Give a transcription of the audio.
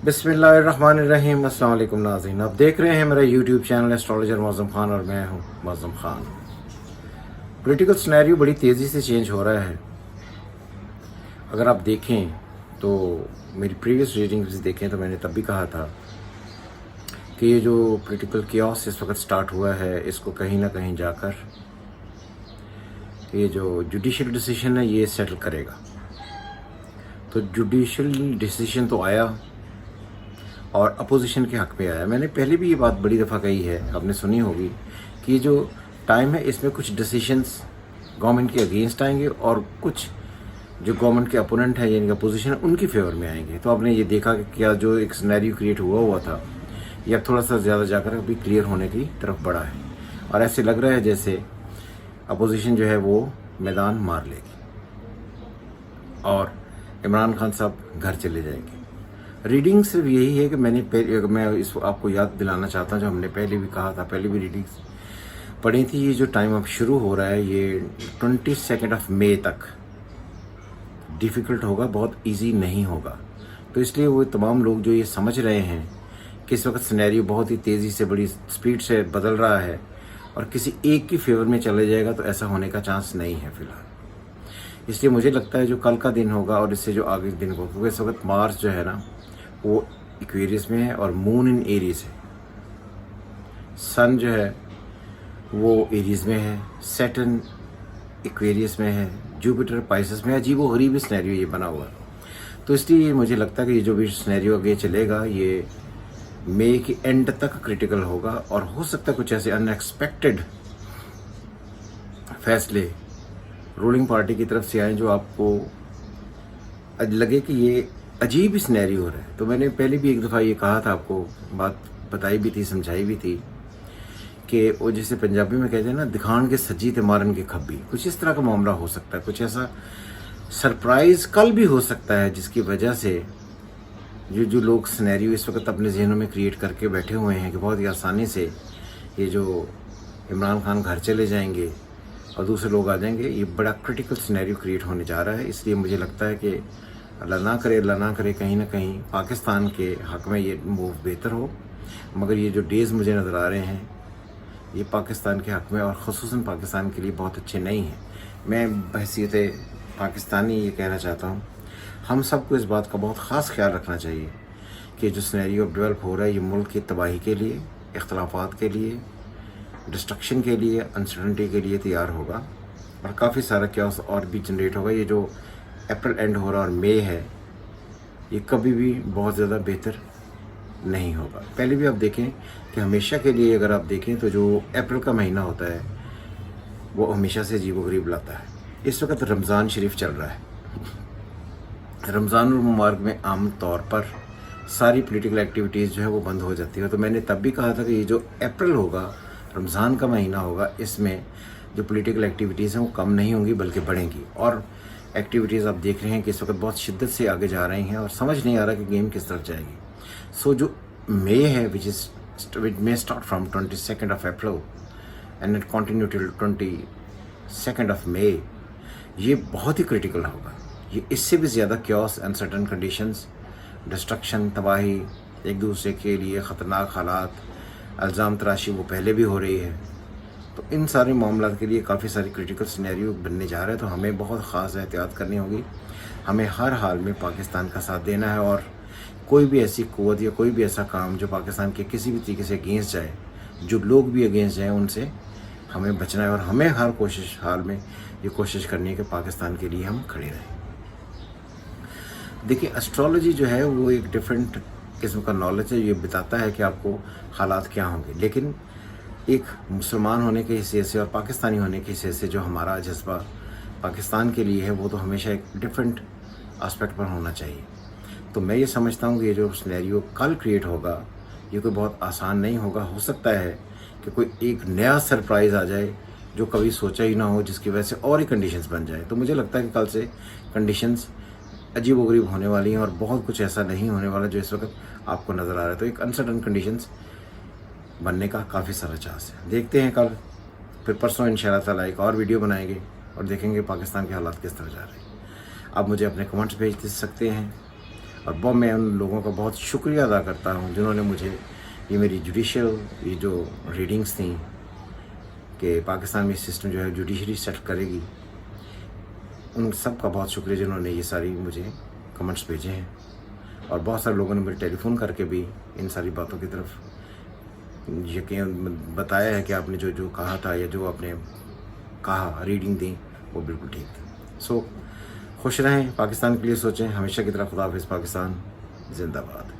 बिस्मिल्लाहिर्रहमानिर्रहीम। अस्सलाम वालेकुम नाज़रीन, आप देख रहे हैं मेरा YouTube channel astrologer Mauzam Khan और मैं हूं मौज़म खान। पॉलिटिकल सिनेरियो बड़ी तेज़ी से चेंज हो रहा है। अगर आप देखें तो मेरी प्रीवियस रीडिंग्स देखें तो मैंने तब भी कहा था कि ये जो पॉलिटिकल कियोस इस वक्त स्टार्ट हुआ है, इसको कहीं ना कहीं जाकर ये जो जुडिशल डिसीजन है ये सेटल करेगा। तो जुडिशल डिसीजन तो आया और अपोजिशन के हक़ में आया। मैंने पहले भी ये बात बड़ी दफ़ा कही है, आपने सुनी होगी कि जो टाइम है इसमें कुछ डिसीशंस गवर्नमेंट के अगेंस्ट आएंगे और कुछ जो गवर्नमेंट के अपोनेंट हैं यानी कि अपोजिशन उनकी फेवर में आएंगे। तो आपने ये देखा कि क्या जो एक सिनेरियो क्रिएट हुआ था ये अब थोड़ा सा ज़्यादा जाकर अभी क्लियर होने की तरफ बढ़ा है और ऐसे लग रहा है जैसे अपोजिशन जो है वो मैदान मार लेगी और इमरान खान साहब घर चले जाएंगे। रीडिंग सिर्फ यही है कि मैं इसको आपको याद दिलाना चाहता हूँ, जो हमने पहले भी कहा था, पहले भी रीडिंग्स पढ़ी थी। ये जो टाइम अब शुरू हो रहा है ये 22 मई तक डिफ़िकल्ट होगा, बहुत इजी नहीं होगा। तो इसलिए वो तमाम लोग जो ये समझ रहे हैं कि इस वक्त सिनेरियो बहुत ही तेज़ी से बड़ी स्पीड से बदल रहा है और किसी एक की फेवर में चले जाएगा, तो ऐसा होने का चांस नहीं है फ़िलहाल। इसलिए मुझे लगता है जो कल का दिन होगा और इससे जो आगे दिन होगा, क्योंकि इस वक्त मार्स जो है ना वो इक्वेरियस में है और मून इन एरीज है, सन जो है वो एरीज में है, सैटर्न इक्वेरियस में है, जुपिटर पाइसेस में। अजीब व गरीब सिनेरियो ये बना हुआ है। तो इसलिए मुझे लगता है कि ये जो भी सिनेरियो आगे चलेगा ये मई के एंड तक क्रिटिकल होगा और हो सकता है कुछ ऐसे अनएक्सपेक्टेड फैसले रूलिंग पार्टी की तरफ से आए जो आपको लगे कि ये अजीब ही सिनेरियो हो रहा है। तो मैंने पहले भी एक दफ़ा ये कहा था, आपको बात बताई भी थी, समझाई भी थी कि वो जैसे पंजाबी में कहते हैं ना, दिखान के सज्जी ते मारन के खब्बी, कुछ इस तरह का मामला हो सकता है। कुछ ऐसा सरप्राइज़ कल भी हो सकता है जिसकी वजह से जो लोग सिनेरियो इस वक्त अपने जहनों में क्रिएट करके बैठे हुए हैं कि बहुत ही आसानी से ये जो इमरान खान घर चले जाएंगे और दूसरे लोग आ जाएंगे, ये बड़ा क्रिटिकल सिनेरियो क्रिएट होने जा रहा है। इसलिए मुझे लगता है कि अल्लाह ना करे कहीं ना कहीं पाकिस्तान के हक़ में ये मूव बेहतर हो। मगर ये जो डेज़ मुझे नज़र आ रहे हैं ये पाकिस्तान के हक़ में और ख़ुसूसन पाकिस्तान के लिए बहुत अच्छे नहीं हैं। मैं बहसीत पाकिस्तानी ये कहना चाहता हूँ, हम सबको इस बात का बहुत ख़ास ख्याल रखना चाहिए कि जो सिनेरियो डेवलप हो रहा है ये मुल्क की तबाही के लिए, इख्तलाफात के लिए, डिस्ट्रक्शन के लिए, अनसर्टेनिटी के लिए तैयार होगा और काफ़ी सारा क्योस और भी जनरेट होगा। ये जो अप्रैल एंड हो रहा और मई है ये कभी भी बहुत ज़्यादा बेहतर नहीं होगा। पहले भी आप देखें कि हमेशा के लिए अगर आप देखें तो जो अप्रैल का महीना होता है वो हमेशा से अजीब व गरीब लाता है। इस वक्त रमज़ान शरीफ चल रहा है। रमज़ान मुबारक में आम तौर पर सारी पॉलिटिकल एक्टिविटीज़ जो है वो बंद हो जाती है। तो मैंने तब भी कहा था कि ये जो अप्रैल होगा, रमज़ान का महीना होगा, इसमें जो पॉलिटिकल एक्टिविटीज़ हैं वो कम नहीं होंगी बल्कि बढ़ेंगी। और एक्टिविटीज़ आप देख रहे हैं कि इस वक्त बहुत शिद्दत से आगे जा रही हैं और समझ नहीं आ रहा कि गेम किस तरफ जाएगी। सो जो मई है which may start from 22 April and it continue till 22 May, ये बहुत ही क्रिटिकल होगा। ये इससे भी ज़्यादा क्योस, अनसर्टन कंडीशंस, डिस्ट्रक्शन, तबाही, एक दूसरे के लिए ख़तरनाक हालात, इल्ज़ाम तराशी वो पहले भी हो रही है। तो इन सारे मामला के लिए काफ़ी सारी क्रिटिकल सिनेरियो बनने जा रहा है। तो हमें बहुत ख़ास एहतियात करनी होगी। हमें हर हाल में पाकिस्तान का साथ देना है और कोई भी ऐसी क़ुव्वत या कोई भी ऐसा काम जो पाकिस्तान के किसी भी तरीके से अगेंस्ट जाए, जो लोग भी अगेंस्ट जाएँ, उनसे हमें बचना है और हमें हर कोशिश हाल में ये कोशिश करनी है कि पाकिस्तान के लिए हम खड़े रहें। देखिए, एस्ट्रोलॉजी जो है वो एक डिफरेंट किस्म का नॉलेज है। ये बताता है कि आपको हालात क्या होंगे, लेकिन एक मुसलमान होने के हिस्से से और पाकिस्तानी होने के हिस्से से जो हमारा जज्बा पाकिस्तान के लिए है वो तो हमेशा एक डिफरेंट एस्पेक्ट पर होना चाहिए। तो मैं ये समझता हूँ कि ये जो सिनेरियो कल क्रिएट होगा ये कोई बहुत आसान नहीं होगा। हो सकता है कि कोई एक नया सरप्राइज़ आ जाए जो कभी सोचा ही ना हो, जिसकी वजह से और ही कंडीशंस बन जाए। तो मुझे लगता है कि कल से कंडीशंस अजीब व गरीब होने वाली हैं और बहुत कुछ ऐसा नहीं होने वाला जो इस वक्त आपको नज़र आ रहा है। तो एक अनसर्टन कंडीशंस बनने का काफ़ी सारा चांस है। देखते हैं कल, फिर परसों इंशाल्लाह ताला एक और वीडियो बनाएंगे और देखेंगे पाकिस्तान के हालात किस तरह जा रहे हैं। आप मुझे अपने कमेंट्स भेज सकते हैं اور बहुत मैं उन लोगों का बहुत शुक्रिया अदा करता हूँ जिन्होंने मुझे ये मेरी जुडिशल ये जो रीडिंग्स थी कि पाकिस्तान में सिस्टम जो है जुडिशरी सेटल करेगी, उन सब का बहुत शुक्रिया जिन्होंने ये सारी मुझे कमेंट्स भेजे हैं। और बहुत सारे लोगों ने मुझे टेलीफोन करके भी इन सारी बातों की तरफ यकीन बताया है कि आपने जो जो कहा था या जो आपने कहा रीडिंग दी वो बिल्कुल ठीक थी। सो खुश रहें, पाकिस्तान के लिए सोचें, हमेशा की तरह खुदा हाफिज़। पाकिस्तान जिंदाबाद।